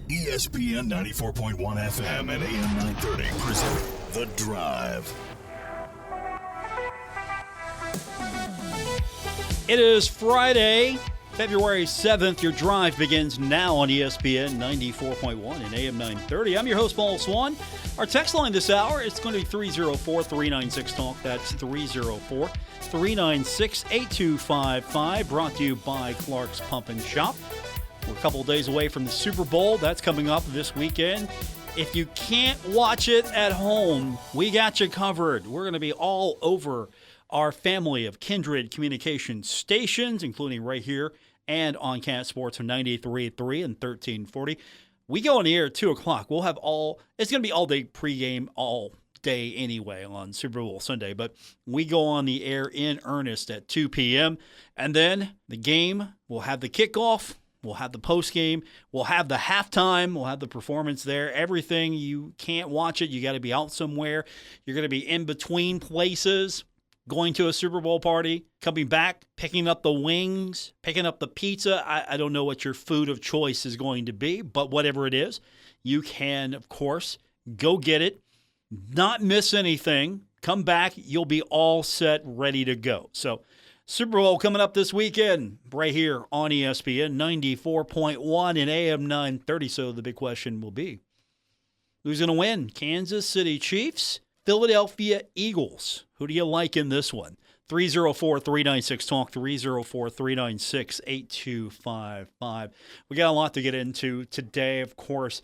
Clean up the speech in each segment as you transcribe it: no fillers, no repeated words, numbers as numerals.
ESPN 94.1 FM and AM 930 present The Drive. It is Friday, February 7th. Your drive begins now on ESPN 94.1 and AM 930. I'm your host, Paul Swann. Our text line this hour is going to be 304-396-TALK. That's 304-396-8255. Brought to you by Clark's Pump and Shop. We're a couple of days away from the Super Bowl. That's coming up this weekend. If you can't watch it at home, we got you covered. We're going to be all over our family of kindred communication stations, including right here and on Cat Sports from 98.3 and 1340. We go on the air at 2 o'clock. We'll have it's going to be all day pregame, all day anyway on Super Bowl Sunday. But we go on the air in earnest at 2 p.m. And then the game, we'll have the kickoff. We'll have the postgame. We'll have the halftime. We'll have the performance there. Everything. You can't watch it. You got to be out somewhere. You're going to be in between places, going to a Super Bowl party, coming back, picking up the wings, picking up the pizza. I don't know what your food of choice is going to be, but whatever it is, you can, of course, go get it, not miss anything. Come back. You'll be all set, ready to go. So Super Bowl coming up this weekend right here on ESPN 94.1 and AM 930. So the big question will be, who's going to win? Kansas City Chiefs, Philadelphia Eagles. Who do you like in this one? 304-396-TALK, 304-396-8255. We got a lot to get into today, of course.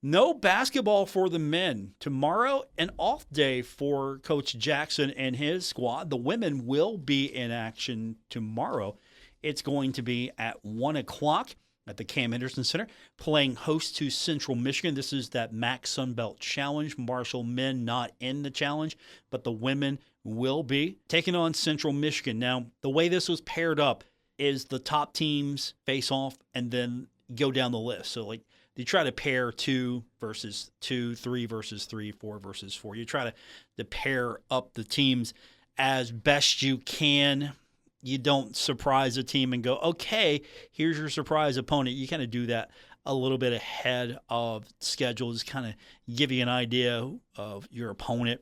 No basketball for the men. Tomorrow, an off day for Coach Jackson and his squad. The women will be in action tomorrow. It's going to be at 1 o'clock at the Cam Henderson Center, playing host to Central Michigan. This is that MAC Sunbelt Challenge. Marshall men not in the challenge, but the women will be taking on Central Michigan. Now, the way this was paired up is the top teams face off and then go down the list. So, you try to pair 2 versus 2, 3 versus 3, 4 versus 4. You try to pair up the teams as best you can. You don't surprise a team and go, okay, here's your surprise opponent. You kind of do that a little bit ahead of schedules, kind of give you an idea of your opponent.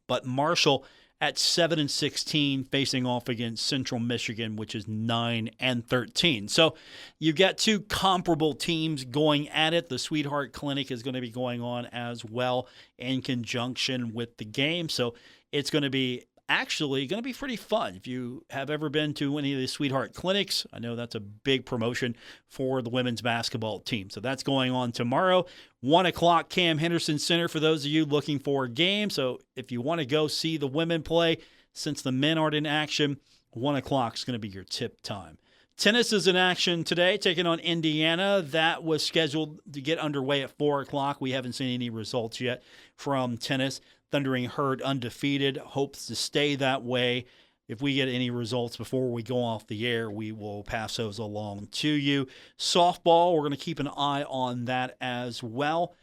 But Marshall at 7-16, facing off against Central Michigan, which is 9-13. So you've got two comparable teams going at it. The Sweetheart Clinic is going to be going on as well in conjunction with the game. So it's going to be pretty fun. If you have ever been to any of the Sweetheart Clinics, I know that's a big promotion for the women's basketball team. So that's going on tomorrow, 1 o'clock, Cam Henderson Center, for those of you looking for a game. So if you want to go see the women play, since the men aren't in action, 1 o'clock is going to be your tip time. Tennis is in action today, taking on Indiana. That was scheduled to get underway at 4 o'clock. We haven't seen any results yet from tennis. Thundering Herd undefeated, hopes to stay that way. If we get any results before we go off the air, we will pass those along to you. Softball, we're going to keep an eye on that as well.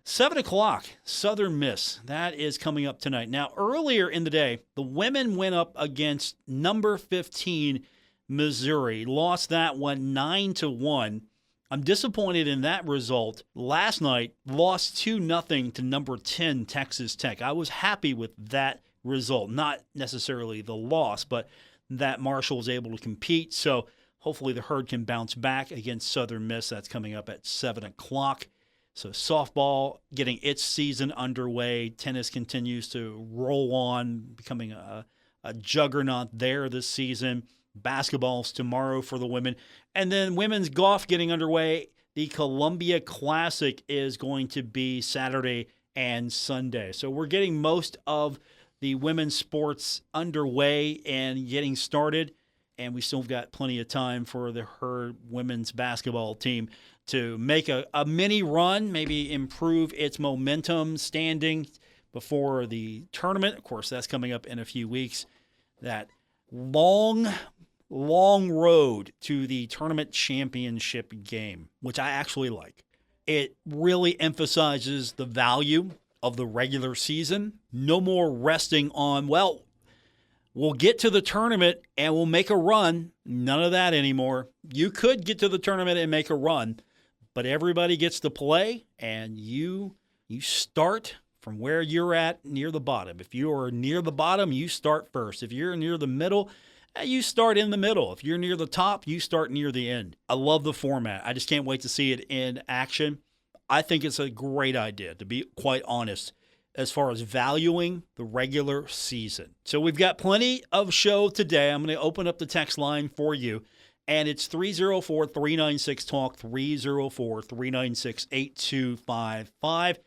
7 o'clock, Southern Miss. That is coming up tonight. Now, earlier in the day, the women went up against number 15, Missouri. Lost that one 9-1. I'm disappointed in that result. Last night, lost 2-0 to number 10, Texas Tech. I was happy with that result. Not necessarily the loss, but that Marshall was able to compete. So hopefully the Herd can bounce back against Southern Miss. That's coming up at 7 o'clock. So softball getting its season underway. Tennis continues to roll on, becoming a juggernaut there this season. Basketball's tomorrow for the women. And then women's golf getting underway. The Columbia Classic is going to be Saturday and Sunday. So we're getting most of the women's sports underway and getting started. And we still got plenty of time for the Herd women's basketball team to make a mini run, maybe improve its momentum standing before the tournament. Of course, that's coming up in a few weeks. That long road to the tournament championship game, which I actually like. It really emphasizes the value of the regular season. No more resting on, well, we'll get to the tournament and we'll make a run. None of that anymore. You could get to the tournament and make a run, but everybody gets to play, and you start from where you're at near the bottom. If you are near the bottom, you start first. If you're near the middle, you start in the middle. If you're near the top, you start near the end. I love the format. I just can't wait to see it in action. I think it's a great idea, to be quite honest, as far as valuing the regular season. So we've got plenty of show today. I'm going to open up the text line for you, and it's 304-396-TALK, 304-396-8255.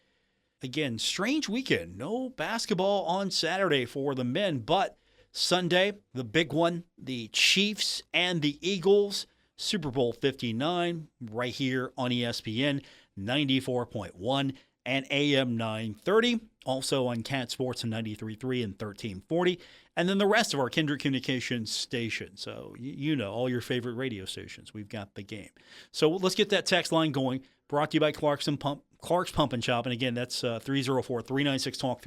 Again, strange weekend. No basketball on Saturday for the men, but Sunday, the big one, the Chiefs and the Eagles, Super Bowl 59, right here on ESPN 94.1 and AM 930, also on Cat Sports and 93.3 and 1340, and then the rest of our Kindred Communications stations. So, you know, all your favorite radio stations. We've got the game. So let's get that text line going. Brought to you by Clark's Pump and Shop. And again, that's 304-396-TALK,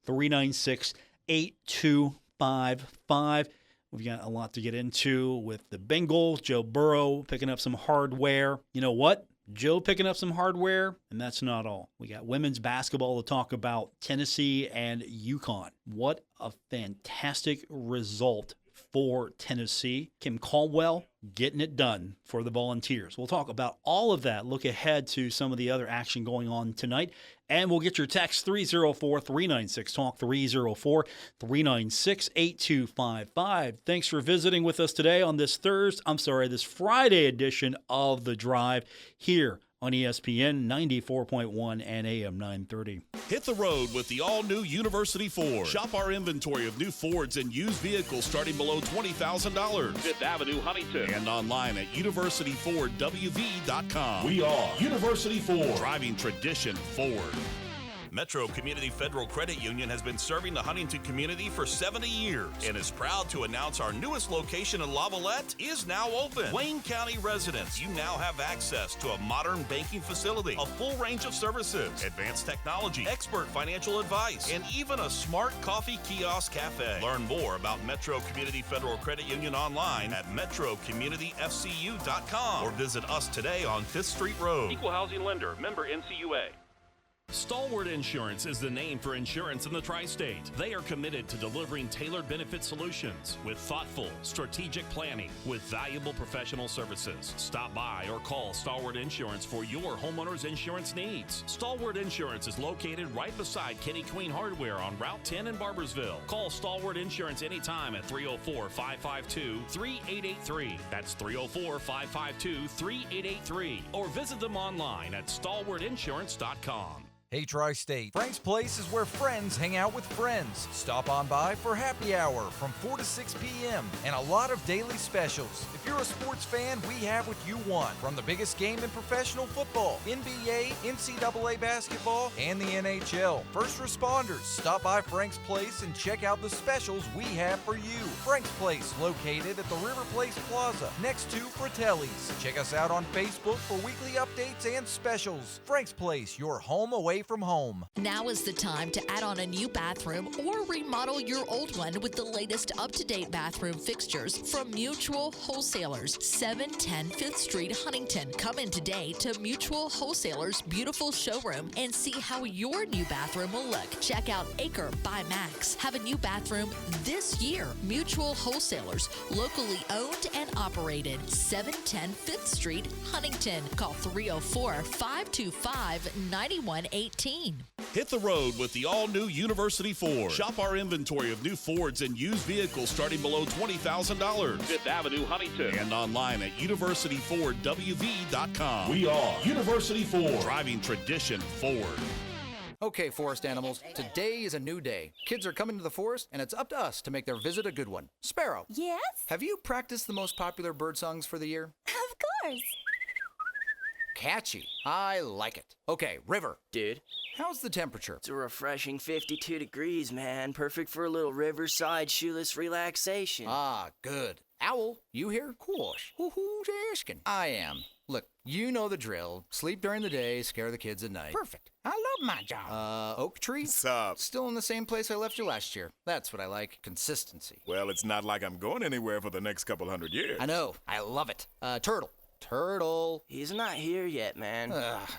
304-396-8255. We've got a lot to get into with the Bengals, Joe Burrow picking up some hardware. You know what? Joe picking up some hardware, and that's not all. We got women's basketball to talk about, Tennessee and UConn. What a fantastic result for Tennessee. Kim Caldwell getting it done for the Volunteers. We'll talk about all of that, look ahead to some of the other action going on tonight, and we'll get your text 304-396-TALK, 304-396-8255. Thanks for visiting with us today on this Friday edition of The Drive here on ESPN 94.1 and AM 930. Hit the road with the all-new University Ford. Shop our inventory of new Fords and used vehicles starting below $20,000. Fifth Avenue, Huntington. And online at universityfordwv.com. We are University Ford. Driving tradition forward. Metro Community Federal Credit Union has been serving the Huntington community for 70 years and is proud to announce our newest location in Lavalette is now open. Wayne County residents, you now have access to a modern banking facility, a full range of services, advanced technology, expert financial advice, and even a smart coffee kiosk cafe. Learn more about Metro Community Federal Credit Union online at metrocommunityfcu.com or visit us today on 5th Street Road. Equal housing lender, member NCUA. Stalwart Insurance is the name for insurance in the tri-state. They are committed to delivering tailored benefit solutions with thoughtful, strategic planning with valuable professional services. Stop by or call Stalwart Insurance for your homeowner's insurance needs. Stalwart Insurance is located right beside Kitty Queen Hardware on Route 10 in Barbersville. Call Stalwart Insurance anytime at 304-552-3883. That's 304-552-3883. Or visit them online at stalwartinsurance.com. Hey Tri-State, Frank's Place is where friends hang out with friends. Stop on by for happy hour from 4 to 6 p.m. and a lot of daily specials. If you're a sports fan, we have what you want. From the biggest game in professional football, NBA, NCAA basketball, and the NHL. First responders, stop by Frank's Place and check out the specials we have for you. Frank's Place, located at the River Place Plaza, next to Fratelli's. Check us out on Facebook for weekly updates and specials. Frank's Place, your home away from home. Now is the time to add on a new bathroom or remodel your old one with the latest up-to-date bathroom fixtures from Mutual Wholesalers, 710 5th Street, Huntington. Come in today to Mutual Wholesalers' beautiful showroom and see how your new bathroom will look. Check out Acre by Max. Have a new bathroom this year. Mutual Wholesalers, locally owned and operated, 710 5th Street, Huntington. Call 304-525-9118. Hit the road with the all-new University Ford. Shop our inventory of new Fords and used vehicles starting below $20,000. Fifth Avenue, Huntington. And online at universityfordwv.com. We are University Ford. Driving tradition forward. Okay, forest animals, today is a new day. Kids are coming to the forest, and it's up to us to make their visit a good one. Sparrow. Yes? Have you practiced the most popular bird songs for the year? Of course. Catchy. I like it. Okay, River. Dude. How's the temperature? It's a refreshing 52 degrees, man. Perfect for a little riverside shoeless relaxation. Ah, good. Owl, you here? Course. Who's asking? I am. Look, you know the drill. Sleep during the day, scare the kids at night. Perfect. I love my job. Oak Tree? What's up? Still in the same place I left you last year. That's what I like. Consistency. Well, it's not like I'm going anywhere for the next couple hundred years. I know. I love it. Turtle. Turtle. He's not here yet, man.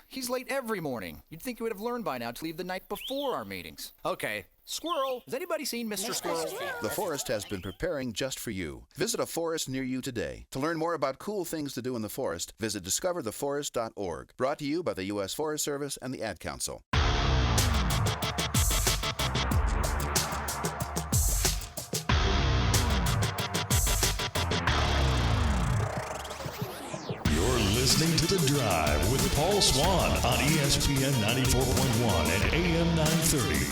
He's late every morning. You'd think he would have learned by now to leave the night before our meetings. Okay, Squirrel. Has anybody seen Mr. Squirrel? The forest has been preparing just for you. Visit a forest near you today. To learn more about cool things to do in the forest, visit discovertheforest.org. Brought to you by the U.S. Forest Service and the Ad Council. Listening to The Drive with Paul Swann on ESPN 94.1 and AM 930.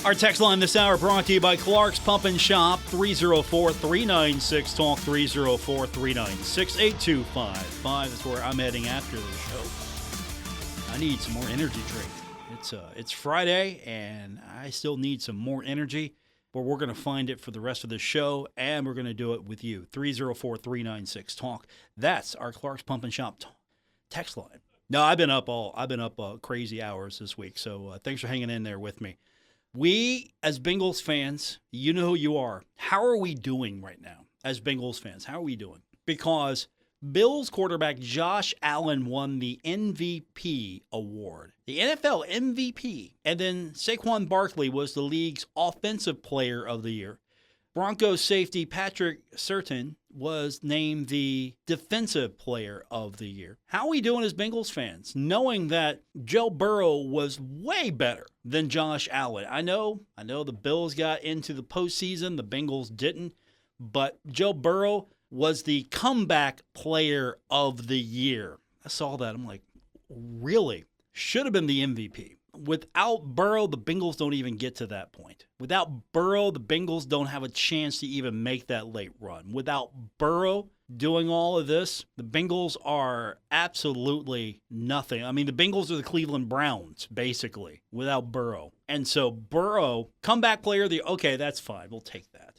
Our text line this hour brought to you by Clark's Pump and Shop, 304-396-TALK, 304-396-8255. That's where I'm heading after the show. I need some more energy drink. It's Friday, and I still need some more energy. But we're going to find it for the rest of the show, and we're going to do it with you. 304-396-TALK. That's our Clark's Pump and Shop text line. No, I've been up crazy hours this week, so thanks for hanging in there with me. We, as Bengals fans, you know who you are. How are we doing right now as Bengals fans? How are we doing? Because Bills quarterback Josh Allen won the MVP award, the NFL MVP, and then Saquon Barkley was the league's offensive player of the year. Broncos safety Patrick Surtain was named the defensive player of the year. How are we doing as Bengals fans, knowing that Joe Burrow was way better than Josh Allen? I know the Bills got into the postseason, the Bengals didn't, but Joe Burrow was the comeback player of the year. I saw that. I'm like, really? Should have been the MVP. Without Burrow, the Bengals don't even get to that point. Without Burrow, the Bengals don't have a chance to even make that late run. Without Burrow doing all of this, the Bengals are absolutely nothing. I mean, the Bengals are the Cleveland Browns, basically, without Burrow. And so Burrow, comeback player of the year, okay, that's fine. We'll take that.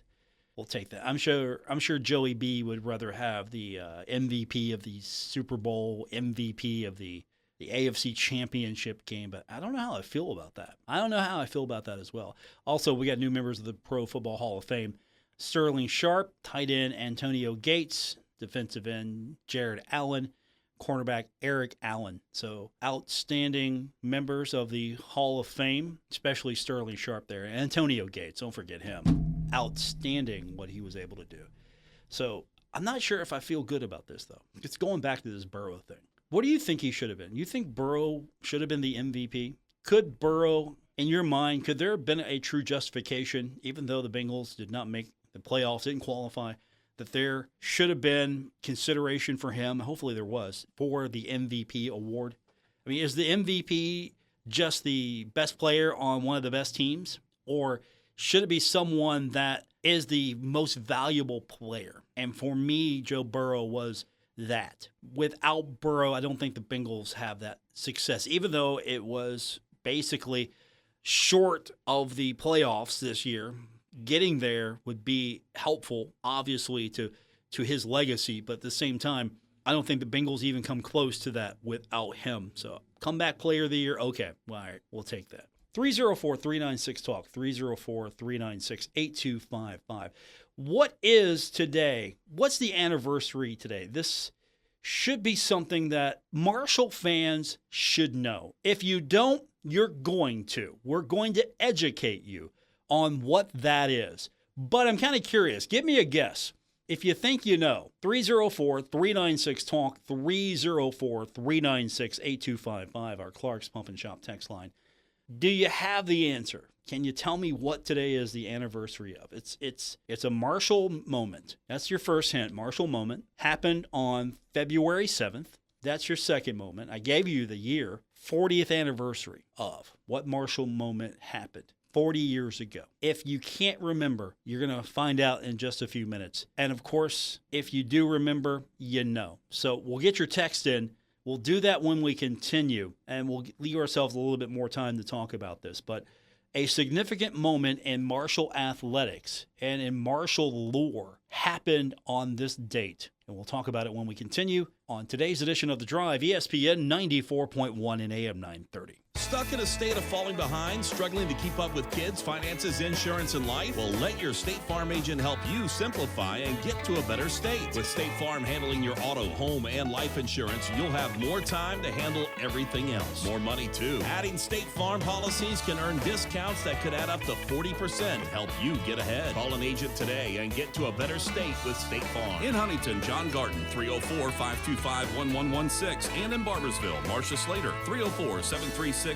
We'll take that. I'm sure Joey B would rather have the MVP of the Super Bowl, MVP of the AFC Championship game, but I don't know how I feel about that. I don't know how I feel about that as well. Also, we got new members of the Pro Football Hall of Fame. Sterling Sharp, tight end Antonio Gates, defensive end Jared Allen, cornerback Eric Allen. So outstanding members of the Hall of Fame, especially Sterling Sharp there. Antonio Gates, don't forget him. Outstanding what he was able to do. So I'm not sure if I feel good about this, though. It's going back to this Burrow thing. What do you think he should have been? You think Burrow should have been the MVP? Could Burrow, in your mind, could there have been a true justification, even though the Bengals did not make the playoffs, didn't qualify, that there should have been consideration for him, hopefully there was, for the MVP award? I mean, is the MVP just the best player on one of the best teams? Or should it be someone that is the most valuable player? And for me, Joe Burrow was that. Without Burrow, I don't think the Bengals have that success, even though it was basically short of the playoffs this year. Getting there would be helpful, obviously, to his legacy, but at the same time, I don't think the Bengals even come close to that without him. So, comeback player of the year, okay, all right, we'll take that. 304-396-TALK, 304-396-8255. What is today? What's the anniversary today? This should be something that Marshall fans should know. If you don't, you're going to. We're going to educate you on what that is. But I'm kind of curious. Give me a guess. If you think you know, 304-396-TALK, 304-396-8255, our Clark's Pump and Shop text line. Do you have the answer? Can you tell me what today is the anniversary of? It's a Marshall moment. That's your first hint. Marshall moment happened on February 7th. That's your second moment. I gave you the year, 40th anniversary of what Marshall moment happened 40 years ago. If you can't remember, you're going to find out in just a few minutes. And of course, if you do remember, you know. So we'll get your text in. We'll do that when we continue, and we'll leave ourselves a little bit more time to talk about this. But a significant moment in Marshall athletics and in Marshall lore happened on this date. And we'll talk about it when we continue on today's edition of The Drive, ESPN 94.1 and AM 930. Stuck in a state of falling behind, struggling to keep up with kids, finances, insurance, and life? Well, let your State Farm agent help you simplify and get to a better state. With State Farm handling your auto, home, and life insurance, you'll have more time to handle everything else. More money, too. Adding State Farm policies can earn discounts that could add up to 40%. Help you get ahead. Call an agent today and get to a better state with State Farm. In Huntington, John Garden, 304-525-1116. And in Barbersville, Marcia Slater, 304-736-6100.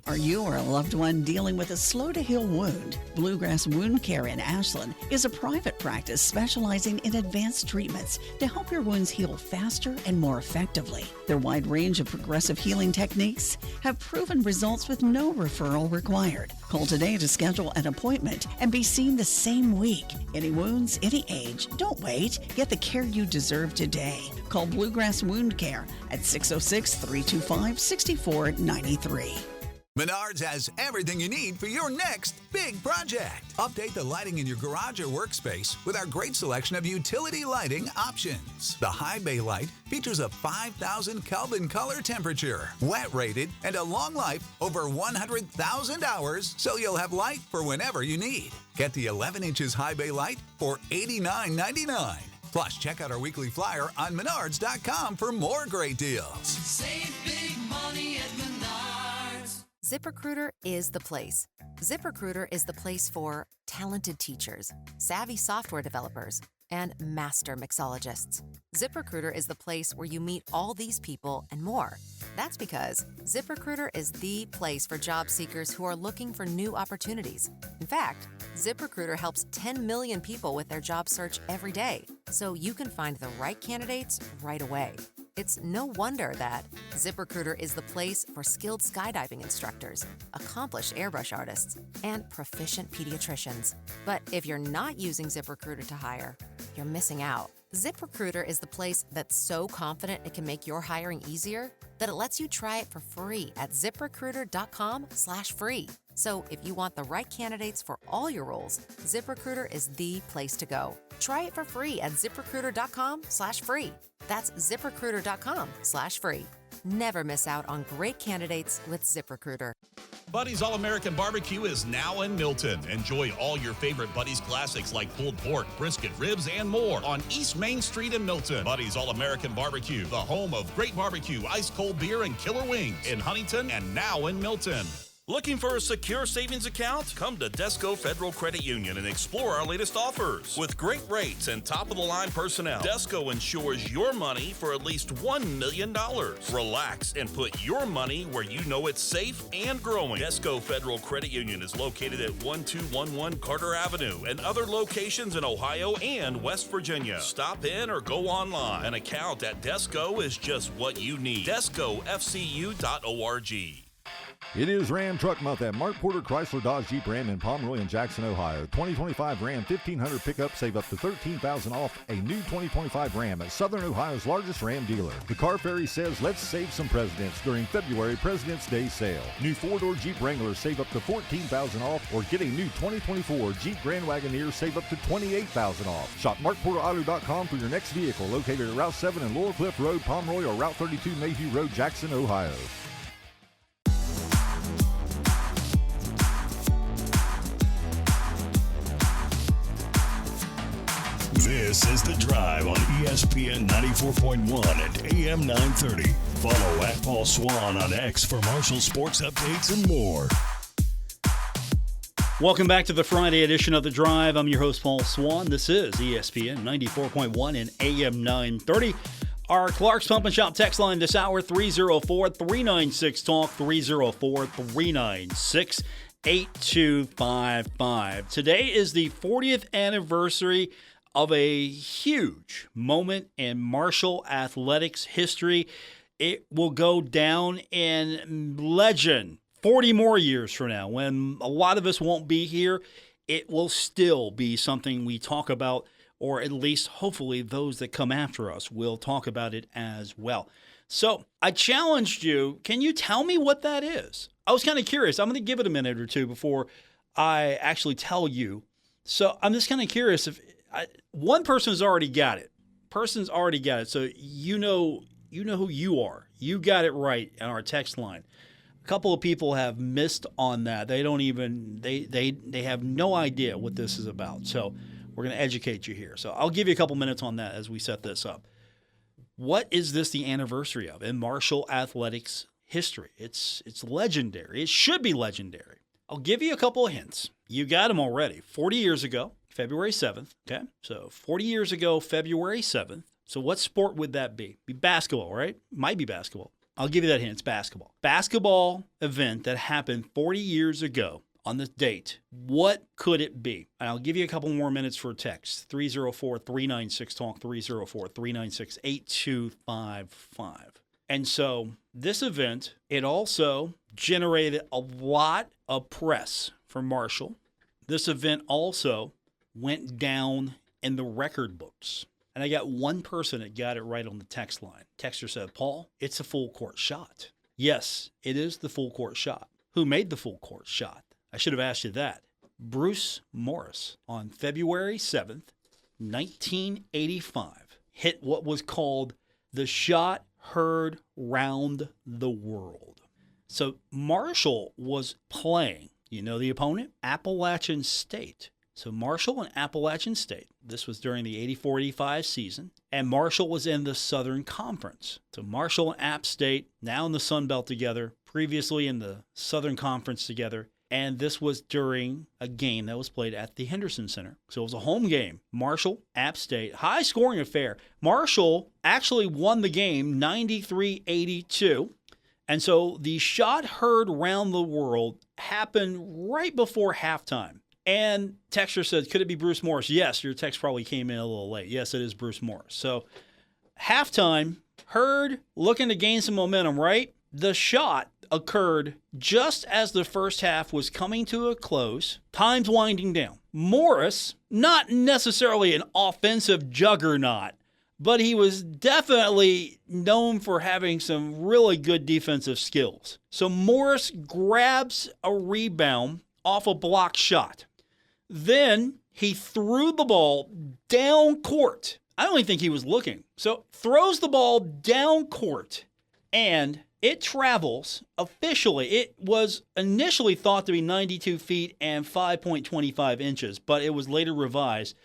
Are you or a loved one dealing with a slow-to-heal wound? Bluegrass Wound Care in Ashland is a private practice specializing in advanced treatments to help your wounds heal faster and more effectively. Their wide range of progressive healing techniques have proven results with no referral required. Call today to schedule an appointment and be seen the same week. Any wounds, any age, don't wait. Get the care you deserve today. Call Bluegrass Wound Care at 606-325-6493. Menards has everything you need for your next big project. Update the lighting in your garage or workspace with our great selection of utility lighting options. The High Bay light features a 5,000 Kelvin color temperature, wet rated, and a long life over 100,000 hours, so you'll have light for whenever you need. Get the 11 inches High Bay light for $89.99. Plus, check out our weekly flyer on Menards.com for more great deals. Save big money at Menards. ZipRecruiter is the place. ZipRecruiter is the place for talented teachers, savvy software developers, and master mixologists. ZipRecruiter is the place where you meet all these people and more. That's because ZipRecruiter is the place for job seekers who are looking for new opportunities. In fact, ZipRecruiter helps 10 million people with their job search every day, so you can find the right candidates right away. It's no wonder that ZipRecruiter is the place for skilled skydiving instructors, accomplished airbrush artists, and proficient pediatricians. But if you're not using ZipRecruiter to hire, you're missing out. ZipRecruiter is the place that's so confident it can make your hiring easier that it lets you try it for free at ZipRecruiter.com/free. So if you want the right candidates for all your roles, ZipRecruiter is the place to go. Try it for free at ZipRecruiter.com/free. That's ZipRecruiter.com/free. Never miss out on great candidates with ZipRecruiter. Buddy's All-American Barbecue is now in Milton. Enjoy all your favorite Buddy's classics like pulled pork, brisket, ribs, and more on East Main Street in Milton. Buddy's All-American Barbecue, the home of great barbecue, ice-cold beer, and killer wings in Huntington and now in Milton. Looking for a secure savings account? Come to Desco Federal Credit Union and explore our latest offers. With great rates and top-of-the-line personnel, Desco insures your money for at least $1 million. Relax and put your money where you know it's safe and growing. Desco Federal Credit Union is located at 1211 Carter Avenue and other locations in Ohio and West Virginia. Stop in or go online. An account at Desco is just what you need. DescoFCU.org. It is Ram Truck Month at Mark Porter Chrysler Dodge Jeep Ram in Pomeroy and Jackson, Ohio. 2025 Ram 1500 pickup, save up to $13,000 off a new 2025 Ram at Southern Ohio's largest Ram dealer. The Car Ferry says let's save some presidents during February President's Day sale. New 4-door Jeep Wrangler save up to $14,000 off, or get a new 2024 Jeep Grand Wagoneer save up to $28,000 off. Shop MarkPorterAuto.com for your next vehicle, located at Route 7 and Laurel Cliff Road, Pomeroy, or Route 32 Mayhew Road, Jackson, Ohio. This is The Drive on ESPN 94.1 and AM 930. Follow at Paul Swann on X for Marshall sports updates and more. Welcome back to the Friday edition of The Drive. I'm your host, Paul Swann. This is ESPN 94.1 and AM 930. Our Clark's Pump and Shop text line this hour, 304-396-TALK, 304-396-8255. Today is the 40th anniversary of a huge moment in Marshall athletics history. It will go down in legend 40 more years from now. When a lot of us won't be here, it will still be something we talk about, or at least hopefully those that come after us will talk about it as well. So I challenged you. Can you tell me what that is? I was kind of curious. I'm going to give it a minute or two before I actually tell you. So I'm just kind of curious if one person has already got it. person's already got it. So you know who you are. You got it right on our text line. A couple of people have missed on that. They don't even they have no idea what this is about. So we're going to educate you here. So I'll give you a couple minutes on that as we set this up. What is this the anniversary of in Marshall athletics history? It's legendary. It should be legendary. I'll give you a couple of hints. You got them already. 40 years ago, February 7th. Okay, so 40 years ago, February 7th. So what sport would that be? Be basketball, right? Might be basketball. I'll give you that hint. It's basketball. Basketball event that happened 40 years ago on this date. What could it be? And I'll give you a couple more minutes for a text. 304-396-TALK, 304-396-8255. And so this event, it also generated a lot of press for Marshall. This event also went down in the record books. And I got one person that got it right on the text line. Texter said, Paul, it's a full court shot. Yes, it is the full court shot. Who made the full court shot? I should have asked you that. Bruce Morris on February 7th, 1985, hit what was called the shot heard round the world. So Marshall was playing, you know the opponent? Appalachian State. So Marshall and Appalachian State, this was during the 84-85 season, and Marshall was in the Southern Conference. So Marshall and App State, now in the Sun Belt together, previously in the Southern Conference together, and this was during a game that was played at the Henderson Center. So it was a home game. Marshall, App State, high-scoring affair. Marshall actually won the game 93-82. And so the shot heard round the world happened right before halftime. And texter said, could it be Bruce Morris? Yes, your text probably came in a little late. Yes, it is Bruce Morris. So halftime, Heard looking to gain some momentum, right? The shot occurred just as the first half was coming to a close. Time's winding down. Morris, not necessarily an offensive juggernaut, but he was definitely known for having some really good defensive skills. So Morris grabs a rebound off a block shot. Then he threw the ball down court. I don't even think he was looking. So throws the ball down court, and it travels officially. It was initially thought to be 92 feet and 5.25 inches, but it was later revised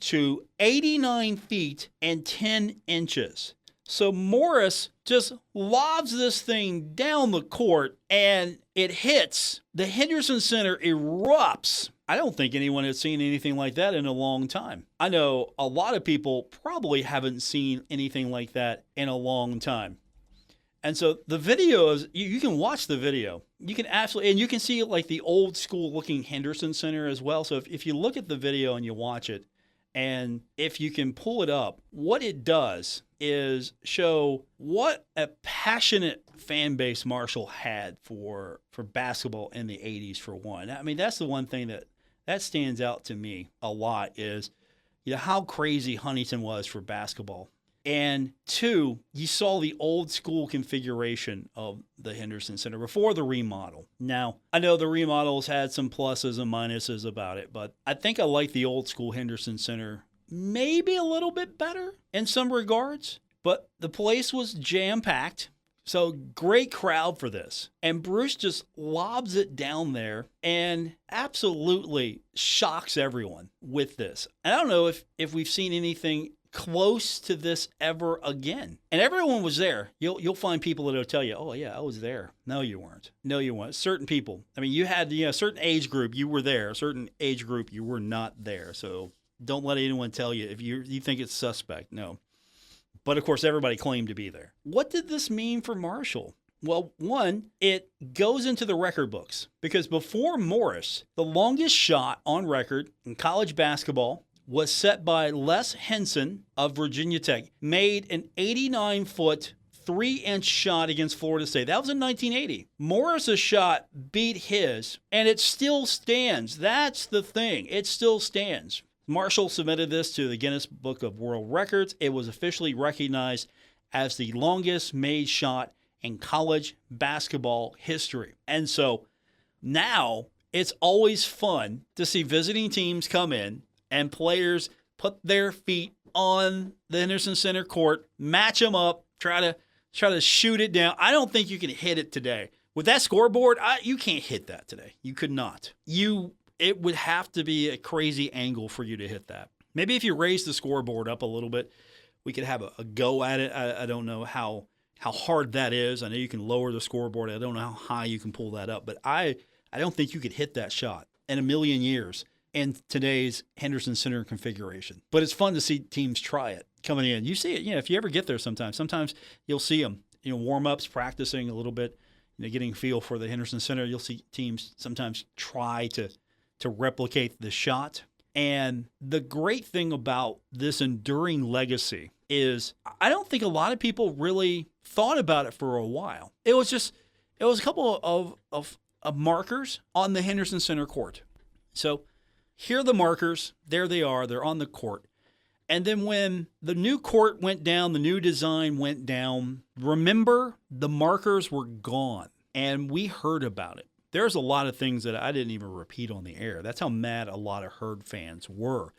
to 89 feet and 10 inches. So Morris just lobs this thing down the court, and it hits. The Henderson Center erupts. I don't think anyone has seen anything like that in a long time. I know a lot of people probably haven't seen anything like that in a long time. And so the video is, you can watch the video. You can absolutely, and you can see like the old school looking Henderson Center as well. So if you look at the video and you watch it, and if you can pull it up, what it does is show what a passionate fan base Marshall had for basketball in the 80s, for one. I mean, that's the one thing that stands out to me a lot is, you know, how crazy Huntington was for basketball. And two, you saw the old school configuration of the Henderson Center before the remodel. Now, I know the remodels had some pluses and minuses about it, but I think I like the old school Henderson Center maybe a little bit better in some regards. But the place was jam-packed, so great crowd for this. And Bruce just lobs it down there and absolutely shocks everyone with this. And I don't know if we've seen anything close to this ever again. And everyone was there. You'll find people that'll tell you, oh yeah, I was there. No, you weren't. No, you weren't. Certain people. I mean, you had a certain age group, you were there. A certain age group, you were not there. So don't let anyone tell you if you think it's suspect. No. But of course, everybody claimed to be there. What did this mean for Marshall? Well, one, it goes into the record books because before Morris, the longest shot on record in college basketball was set by Les Henson of Virginia Tech, made an 89-foot, 3-inch shot against Florida State. That was in 1980. Morris's shot beat his, and it still stands. That's the thing. It still stands. Marshall submitted this to the Guinness Book of World Records. It was officially recognized as the longest made shot in college basketball history. And so now it's always fun to see visiting teams come in and players put their feet on the Henderson Center court, match them up, try to shoot it down. I don't think you can hit it today. With that scoreboard, you can't hit that today. You could not. It would have to be a crazy angle for you to hit that. Maybe if you raise the scoreboard up a little bit, we could have a go at it. I don't know how hard that is. I know you can lower the scoreboard. I don't know how high you can pull that up. But I don't think you could hit that shot in a million years in today's Henderson Center configuration. But it's fun to see teams try it coming in. You see it, if you ever get there sometimes you'll see them, warm-ups, practicing a little bit, getting a feel for the Henderson Center. You'll see teams sometimes try to replicate the shot. And the great thing about this enduring legacy is I don't think a lot of people really thought about it for a while. It was a couple of markers on the Henderson Center court. So here are the markers. There they are. They're on the court. And then when the new court went down, the new design went down, remember, the markers were gone. And we heard about it. There's a lot of things that I didn't even repeat on the air. That's how mad a lot of Herd fans were,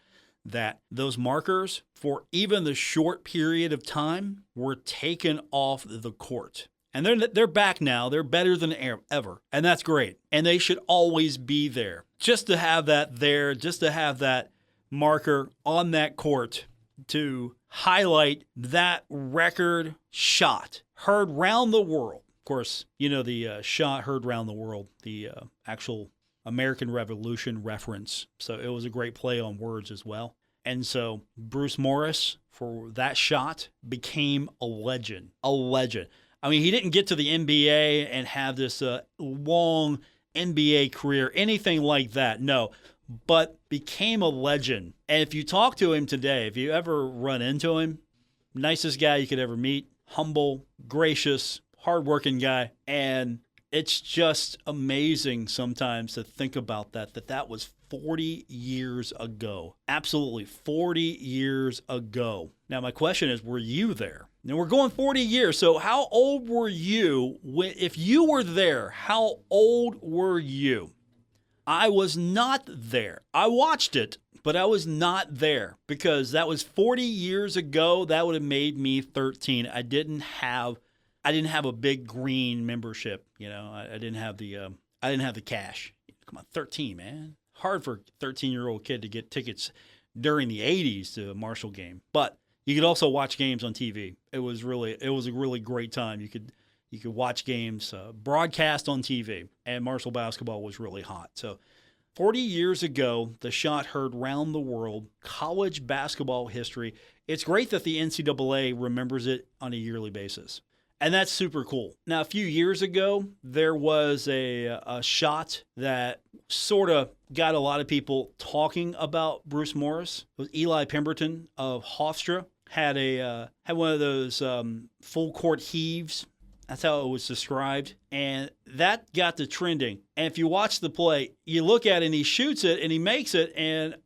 that those markers, for even the short period of time, were taken off the court. And they're back now. They're better than ever. And that's great. And they should always be there. Just to have that there, just to have that marker on that court to highlight that record shot heard round the world. Of course, the shot heard round the world, the actual American Revolution reference. So it was a great play on words as well. And so Bruce Morris, for that shot, became a legend. A legend. I mean, he didn't get to the NBA and have this long NBA career, anything like that. No. But became a legend. And if you talk to him today, if you ever run into him, nicest guy you could ever meet, humble, gracious, hardworking guy. And it's just amazing sometimes to think about that was 40 years ago. Absolutely 40 years ago. Now, my question is, were you there? Now, we're going 40 years. So how old were you if you were there? How old were you? I was not there. I watched it, but I was not there because that was 40 years ago. That would have made me 13. I didn't have a big green membership. I didn't have the cash. Come on, 13, man. Hard for a 13-year-old kid to get tickets during the 80s to a Marshall game. But you could also watch games on TV. It was a really great time. You could watch games broadcast on TV, and Marshall basketball was really hot. So 40 years ago, the shot heard round the world, college basketball history. It's great that the NCAA remembers it on a yearly basis, and that's super cool. Now, a few years ago, there was a shot that sort of got a lot of people talking about Bruce Morris. It was Eli Pemberton of Hofstra had one of those full court heaves. That's how it was described. And that got to trending. And if you watch the play, you look at it and he shoots it and he makes it and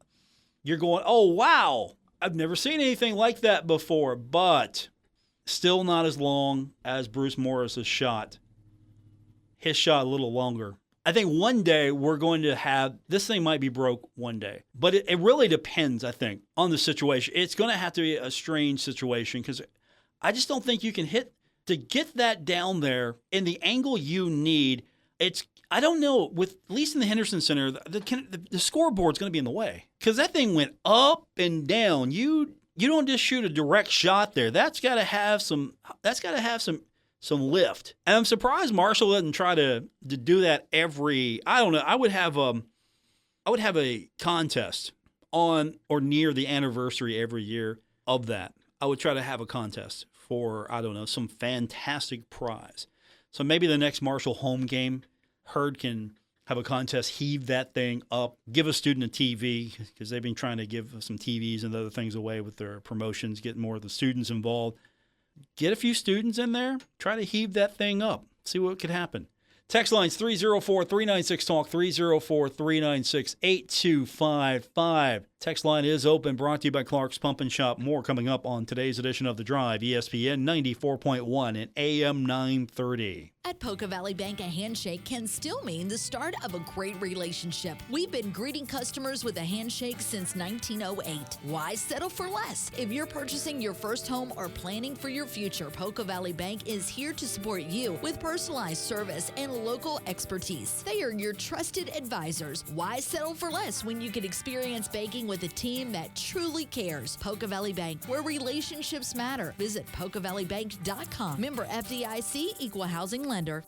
you're going, oh, wow, I've never seen anything like that before. But still not as long as Bruce Morris's shot. His shot a little longer. I think one day we're going to have, this thing might be broke one day. But it really depends, I think, on the situation. It's going to have to be a strange situation because I just don't think you can hit. To get that down there in the angle you need, I don't know, at least in the Henderson Center, the scoreboard's going to be in the way. Because that thing went up and down. You don't just shoot a direct shot there. That's got to have some lift. And I'm surprised Marshall doesn't try to do that I don't know. I would have a contest on or near the anniversary every year of that. I would try to have a contest for, I don't know, some fantastic prize. So maybe the next Marshall home game, Herd can have a contest, heave that thing up, give a student a TV, because they've been trying to give some TVs and other things away with their promotions, get more of the students involved. Get a few students in there, try to heave that thing up, see what could happen. Text lines 304-396-TALK, 304-396-8255. Text line is open, brought to you by Clark's Pump and Shop. More coming up on today's edition of The Drive, ESPN 94.1 and AM 930. At Poca Valley Bank, a handshake can still mean the start of a great relationship. We've been greeting customers with a handshake since 1908. Why settle for less? If you're purchasing your first home or planning for your future, Poca Valley Bank is here to support you with personalized service and local expertise. They are your trusted advisors. Why settle for less when you can experience banking with a team that truly cares? Poca Valley Bank, where relationships matter. Visit PocaValleyBank.com. Member FDIC, Equal Housing Lender.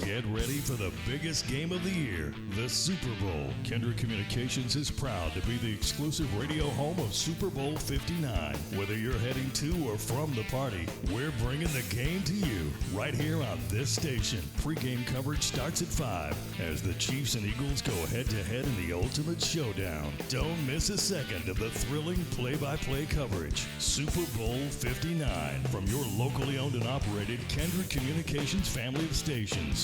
Get ready for the biggest game of the year, the Super Bowl. Kendrick Communications is proud to be the exclusive radio home of Super Bowl 59. Whether you're heading to or from the party, we're bringing the game to you right here on this station. Pre-game coverage starts at 5 as the Chiefs and Eagles go head-to-head in the ultimate showdown. Don't miss a second of the thrilling play-by-play coverage. Super Bowl 59 from your locally owned and operated Kendrick Communications family of stations.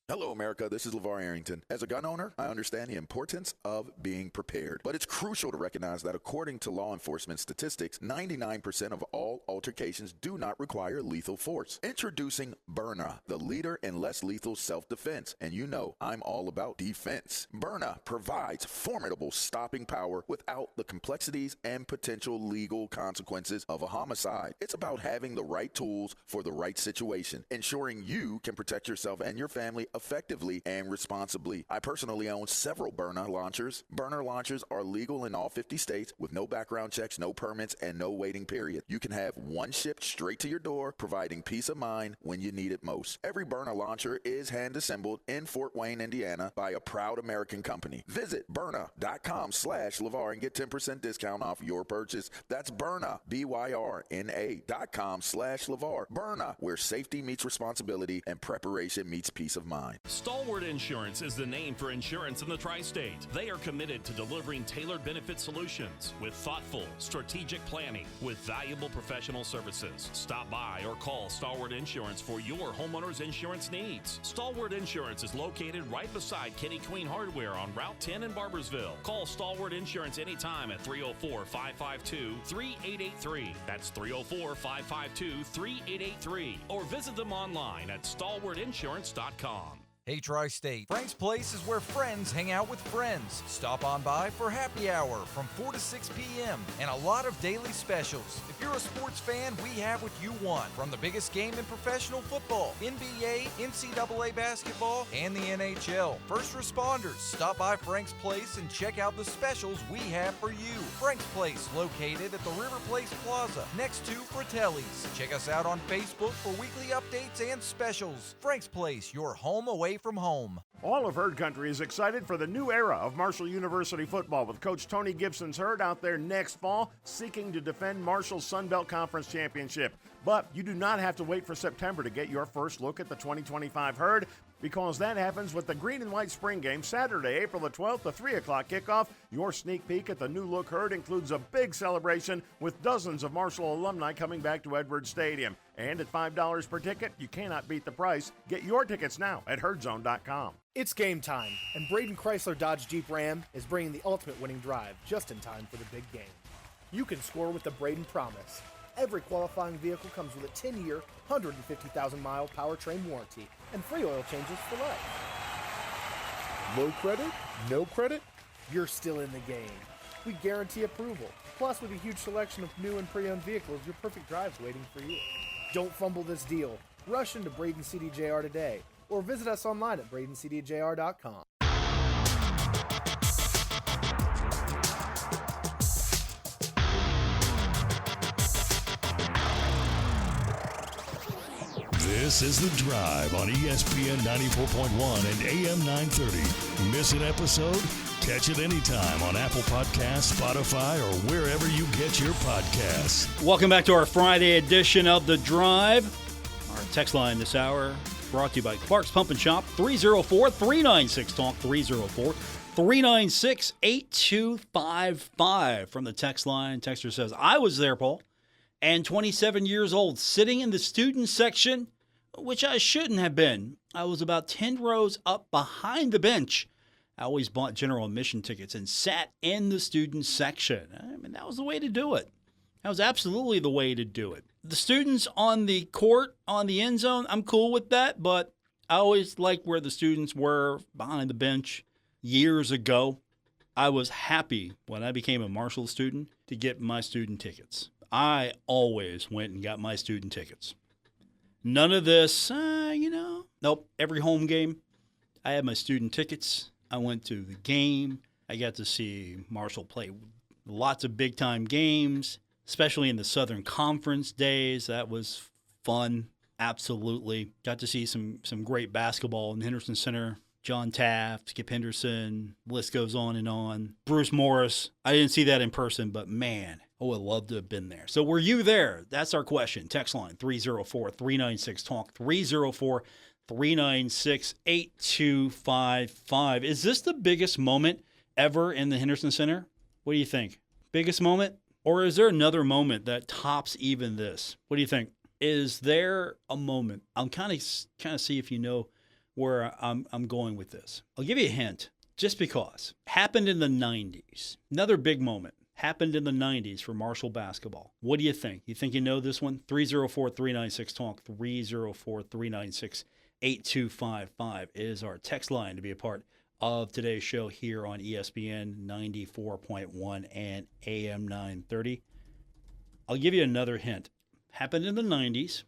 Hello, America. This is LeVar Arrington. As a gun owner, I understand the importance of being prepared. But it's crucial to recognize that according to law enforcement statistics, 99% of all altercations do not require lethal force. Introducing Byrna, the leader in less lethal self-defense. And you know I'm all about defense. Byrna provides formidable stopping power without the complexities and potential legal consequences of a homicide. It's about having the right tools for the right situation, ensuring you can protect yourself and your family effectively and responsibly. I personally own several Byrna launchers. Byrna launchers are legal in all 50 states with no background checks, no permits, and no waiting period. You can have one shipped straight to your door, providing peace of mind when you need it most. Every Byrna launcher is hand-assembled in Fort Wayne, Indiana by a proud American company. Visit Byrna.com/LeVar and get 10% discount off your purchase. That's Byrna, BYRNA.com/LeVar. Byrna, where safety meets responsibility and preparation meets peace of mind. Stalwart Insurance is the name for insurance in the tri-state. They are committed to delivering tailored benefit solutions with thoughtful, strategic planning with valuable professional services. Stop by or call Stalwart Insurance for your homeowner's insurance needs. Stalwart Insurance is located right beside Kenny Queen Hardware on Route 10 in Barbersville. Call Stalwart Insurance anytime at 304-552-3883. That's 304-552-3883. Or visit them online at stalwartinsurance.com. Hey, Tri-State, Frank's Place is where friends hang out with friends. Stop on by for happy hour from 4 to 6 p.m. and a lot of daily specials. If you're a sports fan, we have what you want. From the biggest game in professional football, NBA, NCAA basketball, and the NHL. First responders, stop by Frank's Place and check out the specials we have for you. Frank's Place, located at the River Place Plaza, next to Fratelli's. Check us out on Facebook for weekly updates and specials. Frank's Place, your home away from home. All of Herd Country is excited for the new era of Marshall University football with Coach Tony Gibson's Herd out there next fall seeking to defend Marshall's Sun Belt Conference Championship. But you do not have to wait for September to get your first look at the 2025 Herd, because that happens with the Green and White Spring Game Saturday, April the 12th, the 3 o'clock kickoff. Your sneak peek at the new look Herd includes a big celebration with dozens of Marshall alumni coming back to Edwards Stadium. And at $5 per ticket, you cannot beat the price. Get your tickets now at herdzone.com. It's game time, and Braden Chrysler Dodge Jeep Ram is bringing the ultimate winning drive just in time for the big game. You can score with the Braden Promise. Every qualifying vehicle comes with a 10-year, 150,000-mile powertrain warranty and free oil changes for life. Low credit? No credit? You're still in the game. We guarantee approval. Plus, with a huge selection of new and pre-owned vehicles, your perfect drive's waiting for you. Don't fumble this deal. Rush into Braden CDJR today, or visit us online at BradenCDJR.com. This is The Drive on ESPN 94.1 and AM 930. Miss an episode? Catch it anytime on Apple Podcasts, Spotify, or wherever you get your podcasts. Welcome back to our Friday edition of The Drive. Our text line this hour brought to you by Clark's Pump and Shop, 304-396-TALK, 304-396-8255. From the text line, texter says, I was there, Paul, and 27 years old, sitting in the student section, which I shouldn't have been. I was about 10 rows up behind the bench. I always bought general admission tickets and sat in the student section. I mean, that was the way to do it. That was absolutely the way to do it. The students on the court, on the end zone, I'm cool with that, but I always liked where the students were behind the bench years ago. I was happy when I became a Marshall student to get my student tickets. I always went and got my student tickets. None of this, nope, every home game, I had my student tickets. I went to the game. I got to see Marshall play lots of big-time games, especially in the Southern Conference days. That was fun, absolutely. Got to see some great basketball in the Henderson Center. John Taft, Skip Henderson, list goes on and on. Bruce Morris. I didn't see that in person, but man, I would love to have been there. So were you there? That's our question. Text line 304-396-TALK, 304-396-8255. Is this the biggest moment ever in the Henderson Center? What do you think? Biggest moment? Or is there another moment that tops even this? What do you think? Is there a moment? I'm kind of see if you know where I'm going with this. I'll give you a hint, just because. Happened in the 90s. Another big moment. Happened in the 90s for Marshall basketball. What do you think? You think you know this one? 304-396-TALK, 304-396-8255 is our text line to be a part of today's show here on ESPN 94.1 and AM 930. I'll give you another hint. Happened in the 90s.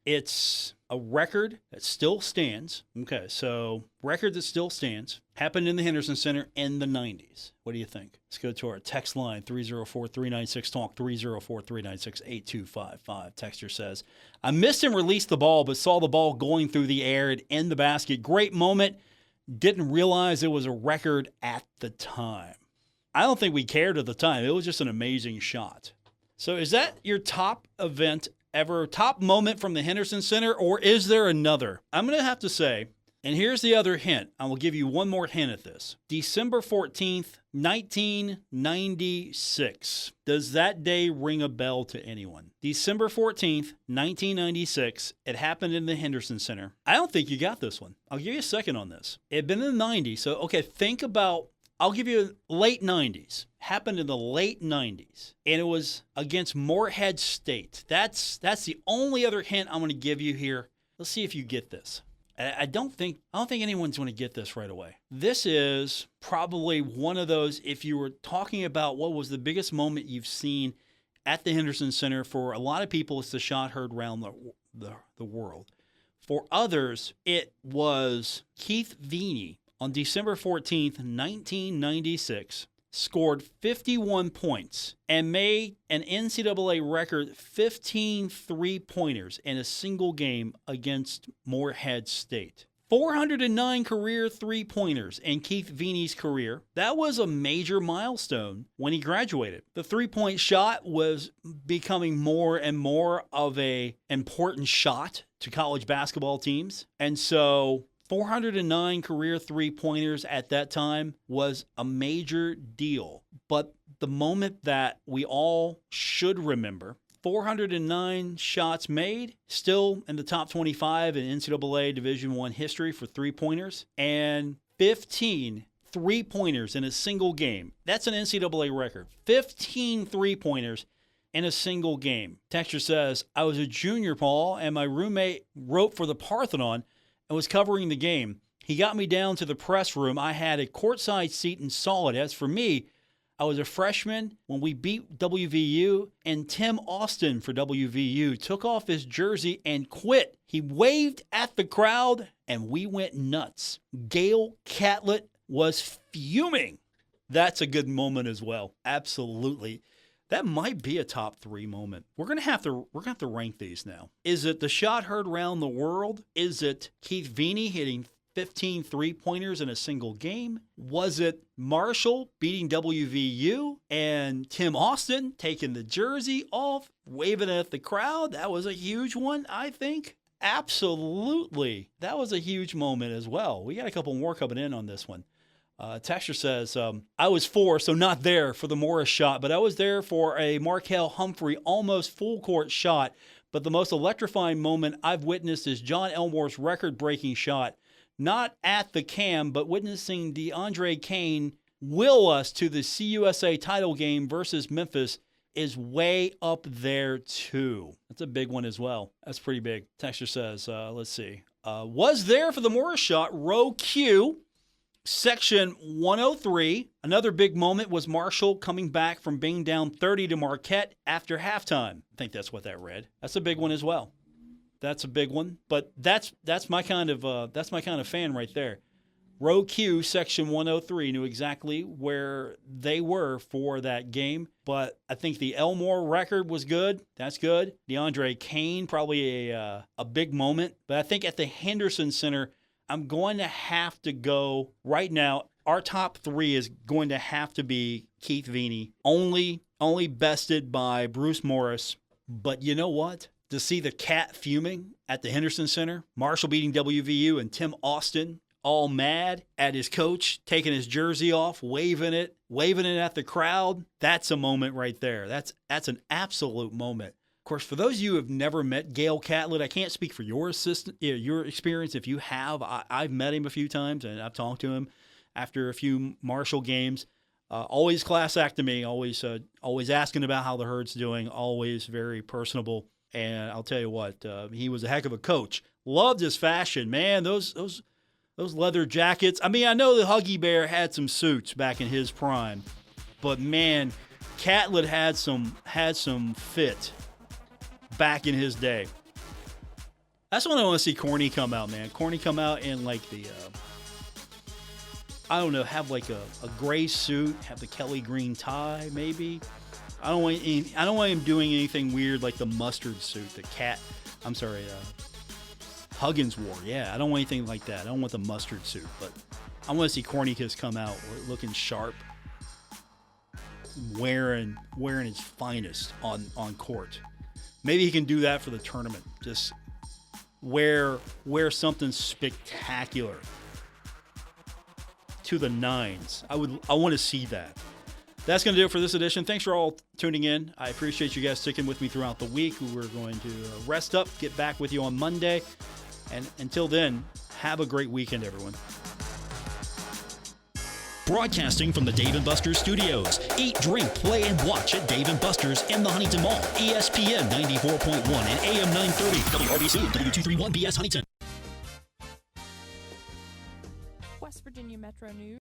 It's a record that still stands. Okay, so record that still stands. Happened in the Henderson Center in the 90s. What do you think? Let's go to our text line, 304-396-TALK, 304-396-8255. Texter says, I missed and released the ball, but saw the ball going through the air and in the basket. Great moment. Didn't realize it was a record at the time. I don't think we cared at the time. It was just an amazing shot. So is that your top event ever, top moment from the Henderson Center, or is there another? I'm going to have to say, and here's the other hint. I will give you one more hint at this. December 14th, 1996. Does that day ring a bell to anyone? December 14th, 1996. It happened in the Henderson Center. I don't think you got this one. I'll give you a second on this. It had been in the 90s. So, okay, think about, I'll give you late 90s. Happened in the late 90s. And it was against Morehead State. That's the only other hint I'm going to give you here. Let's see if you get this. I don't think anyone's going to get this right away. This is probably one of those, if you were talking about what was the biggest moment you've seen at the Henderson Center, for a lot of people, it's the shot heard around the world. For others, it was Keith Veeney on December 14th, 1996, scored 51 points and made an NCAA record 15 three-pointers in a single game against Morehead State. 409 career three-pointers in Keith Veeney's career. That was a major milestone when he graduated. The three-point shot was becoming more and more of an important shot to college basketball teams. And so 409 career three-pointers at that time was a major deal. But the moment that we all should remember, 409 shots made, still in the top 25 in NCAA Division I history for three-pointers, and 15 three-pointers in a single game. That's an NCAA record. 15 three-pointers in a single game. Texture says, I was a junior, Paul, and my roommate wrote for the Parthenon and was covering the game. He got me down to the press room. I had a courtside seat and saw it. As for me, I was a freshman when we beat WVU, and Tim Austin for WVU took off his jersey and quit. He waved at the crowd, and we went nuts. Gail Catlett was fuming. That's a good moment as well. Absolutely. That might be a top three moment. We're gonna have to rank these now. Is it the shot heard around the world? Is it Keith Veeney hitting 15 three-pointers in a single game? Was it Marshall beating WVU and Tim Austin taking the jersey off, waving at the crowd? That was a huge one, I think. Absolutely. That was a huge moment as well. We got a couple more coming in on this one. Texture says, I was four, so not there for the Morris shot, but I was there for a Markel Humphrey almost full-court shot. But the most electrifying moment I've witnessed is John Elmore's record-breaking shot. not at the Cam, but witnessing DeAndre Kane will us to the CUSA title game versus Memphis is way up there too. That's a big one as well. That's pretty big. Texture says, let's see. Was there for the Morris shot, row Q, section 103. Another big moment was Marshall coming back from being down 30 to Marquette after halftime. I think that's what that read. That's a big one as well. That's a big one, but that's my kind of fan right there. Row Q, section 103, knew exactly where they were for that game. But I think the Elmore record was good. That's good. DeAndre Kane, probably a big moment. But I think at the Henderson Center, I'm going to have to go right now. Our top three is going to have to be Keith Veeney, only bested by Bruce Morris. But you know what? To see the cat fuming at the Henderson Center, Marshall beating WVU, and Tim Austin all mad at his coach, taking his jersey off, waving it at the crowd. That's a moment right there. That's an absolute moment. Of course, for those of you who have never met Gail Catlett, I can't speak for your experience. If you have, I've met him a few times, and I've talked to him after a few Marshall games. Always class act to me, always asking about how the herd's doing, always very personable. And I'll tell you what, he was a heck of a coach. Loved his fashion, man. Those leather jackets. I mean, I know the Huggy Bear had some suits back in his prime, but man, Catlett had some fit back in his day. That's when I want to see Corny come out, man. Corny come out in like the, I don't know, have like a gray suit, have the Kelly green tie, maybe. I don't want him doing anything weird like the mustard suit that Huggins wore. Yeah, I don't want anything like that. I don't want the mustard suit, but I want to see Cornicus come out looking sharp, wearing his finest on court. Maybe he can do that for the tournament. Just wear something spectacular to the nines. I want to see that. That's going to do it for this edition. Thanks for all tuning in. I appreciate you guys sticking with me throughout the week. We're going to rest up, get back with you on Monday. And until then, have a great weekend, everyone. Broadcasting from the Dave & Buster's studios. Eat, drink, play, and watch at Dave & Buster's in the Huntington Mall. ESPN 94.1 and AM 930. WRBC W231 BS Huntington. West Virginia Metro News.